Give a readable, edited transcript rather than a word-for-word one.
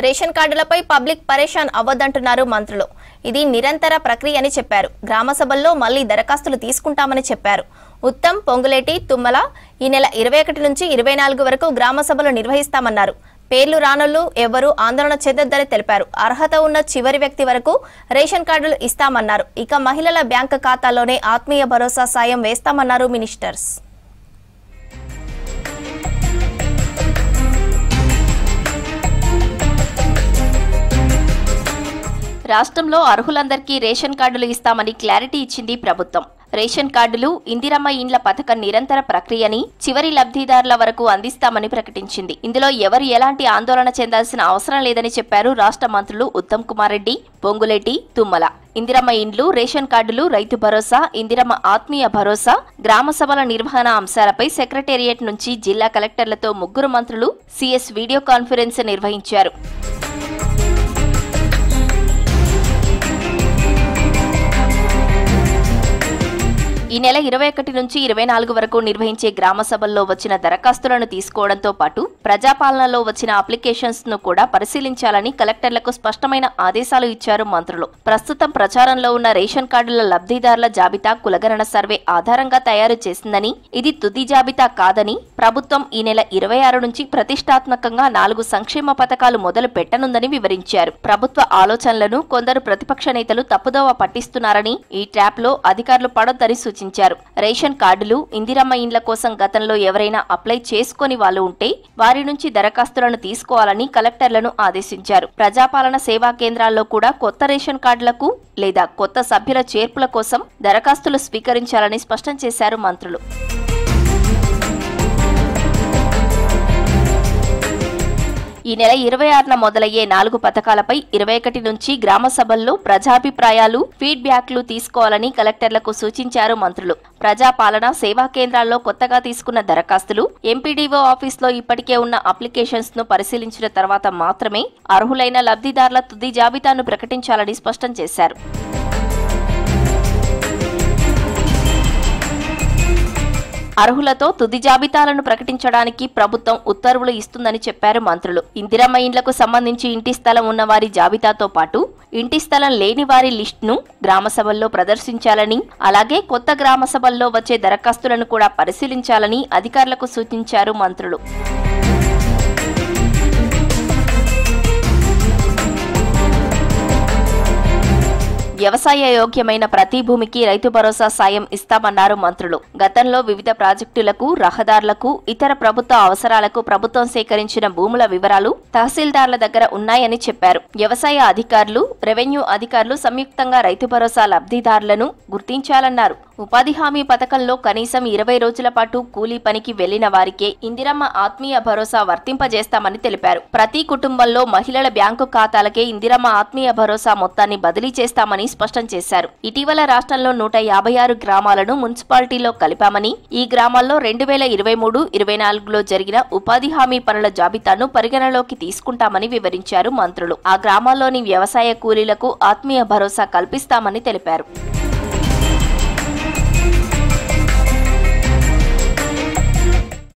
Ration కార్డులపై public పరేషాన్ అవ్వదంటున్నారు మంత్రులు. ఇది నిరంతర ప్రక్రియ అని చెప్పారు. గ్రామ సభల్లో మళ్లీ దరఖాస్తులు తీసుకుంటామని చెప్పారు. ఉత్తమ్, పొంగులేటి, తుమ్మల ఈ నెల 21 నుంచి 24 వరకు గ్రామ సభలు నిర్వహిస్తామన్నారు. పేర్లు రానోళ్లు ఎవరూ ఆందోళన చెందొద్దని తెలిపారు. అర్హత ఉన్న చివరి వ్యక్తి వరకు రేషన్ కార్డులు ఇస్తామన్నారు. ఇక మహిళల బ్యాంకు ఖాతాలోనే ఆత్మీయ భరోసా సాయం వేస్తామన్నారు మినిస్టర్స్. రాష్ట్రంలో అర్హులందరికీ రేషన్ కార్డులు ఇస్తామని క్లారిటీ ఇచ్చింది ప్రభుత్వం. రేషన్ కార్డులు, ఇందిరమ్మ ఇండ్ల పథకం నిరంతర ప్రక్రియని చివరి లబ్ధిదారుల వరకు అందిస్తామని ప్రకటించింది. ఇందులో ఎవరు ఎలాంటి ఆందోళన చెందాల్సిన అవసరం లేదని చెప్పారు రాష్ట్ర మంత్రులు ఉత్తమ్ కుమార్ రెడ్డి, పొంగులేటి, తుమ్మల. ఇందిరమ్మ ఇండ్లు, రేషన్ కార్డులు, రైతు భరోసా, ఇందిరమ్మ ఆత్మీయ భరోసా, గ్రామ సభల నిర్వహణ అంశాలపై సెక్రటేరియట్ నుంచి జిల్లా కలెక్టర్లతో 3 మంత్రులు సీఎస్ వీడియో కాన్ఫరెన్స్ నిర్వహించారు. ఈ నెల 21 నుంచి 24 వరకు నిర్వహించే గ్రామ సభల్లో వచ్చిన దరఖాస్తులను తీసుకోవడంతో పాటు ప్రజాపాలనలో వచ్చిన అప్లికేషన్స్ ను కూడా పరిశీలించాలని కలెక్టర్లకు స్పష్టమైన ఆదేశాలు ఇచ్చారు మంత్రులు. ప్రస్తుతం ప్రచారంలో ఉన్న రేషన్ కార్డుల లబ్ధిదారుల జాబితా కులగణన సర్వే ఆధారంగా తయారు చేసిందని, ఇది తుది జాబితా కాదని, ప్రభుత్వం ఈ నెల 26 నుంచి ప్రతిష్టాత్మకంగా 4 సంక్షేమ పథకాలు మొదలు పెట్టనుందని వివరించారు. ప్రభుత్వ ఆలోచనలను కొందరు ప్రతిపక్ష నేతలు తప్పుదోవ పట్టిస్తున్నారని, ఈ ట్రాప్ లో అధికారులు పడొద్దని సూచించారు. రేషన్ కార్డులు, ఇందిరమ్మ ఇండ్ల కోసం గతంలో ఎవరైనా అప్లై చేసుకుని వాళ్ళు ఉంటే వారి నుంచి దరఖాస్తులను తీసుకోవాలని కలెక్టర్లను ఆదేశించారు. ప్రజాపాలన సేవా కేంద్రాల్లో కూడా కొత్త రేషన్ కార్డులకు లేదా కొత్త సభ్యుల చేర్పుల కోసం దరఖాస్తులు స్వీకరించాలని స్పష్టం చేశారు మంత్రులు. ఈ నెల 26న మొదలయ్యే 4 పథకాలపై 21 నుంచి గ్రామ సభల్లో ప్రజాభిప్రాయాలు, ఫీడ్బ్యాక్లు తీసుకోవాలని కలెక్టర్లకు సూచించారు మంత్రులు. ప్రజాపాలన సేవా కేంద్రాల్లో కొత్తగా తీసుకున్న దరఖాస్తులు, ఎంపీడీఓ ఆఫీస్లో ఇప్పటికే ఉన్న అప్లికేషన్స్ ను పరిశీలించిన తర్వాత మాత్రమే అర్హులైన లబ్ధిదారుల తుది జాబితాను ప్రకటించాలని స్పష్టం చేశారు. అర్హులతో తుది జాబితాలను ప్రకటించడానికి ప్రభుత్వం ఉత్తర్వులు ఇస్తుందని చెప్పారు మంత్రులు. ఇందిరమ్మ ఇండ్లకు సంబంధించి ఇంటి స్థలం ఉన్న వారి జాబితాతో పాటు ఇంటి స్థలం లేని వారి లిస్టును గ్రామ సభల్లో ప్రదర్శించాలని, అలాగే కొత్త గ్రామ సభల్లో వచ్చే దరఖాస్తులను కూడా పరిశీలించాలని అధికారులకు సూచించారు మంత్రులు. వ్యవసాయ యోగ్యమైన ప్రతి భూమికి రైతు భరోసా సాయం ఇస్తామన్నారు మంత్రులు. గతంలో వివిధ ప్రాజెక్టులకు, రహదారులకు, ఇతర ప్రభుత్వ అవసరాలకు ప్రభుత్వం సేకరించిన భూముల వివరాలు తహసీల్దార్ల దగ్గర ఉన్నాయని చెప్పారు. వ్యవసాయ అధికారులు, రెవెన్యూ అధికారులు సంయుక్తంగా రైతు భరోసా లబ్ధిదారులను గుర్తించాలన్నారు. ఉపాధి హామీ పథకంలో కనీసం 20 రోజుల పాటు కూలీ పనికి వెళ్లిన వారికే ఇందిరమ్మ ఆత్మీయ భరోసా వర్తింపజేస్తామని తెలిపారు. ప్రతి కుటుంబంలో మహిళల బ్యాంకు ఖాతాలకే ఇందిరమ్మ ఆత్మీయ భరోసా మొత్తాన్ని బదిలీ చేస్తామని స్పష్టం చేశారు. ఇటీవల రాష్ట్రంలో 156 గ్రామాలను మున్సిపాలిటీలో కలిపామని, ఈ గ్రామాల్లో 2023-24లో జరిగిన ఉపాధి హామీ పనుల జాబితాను పరిగణలోకి తీసుకుంటామని వివరించారు మంత్రులు. ఆ గ్రామాల్లోని వ్యవసాయ కూలీలకు ఆత్మీయ భరోసా కల్పిస్తామని తెలిపారు.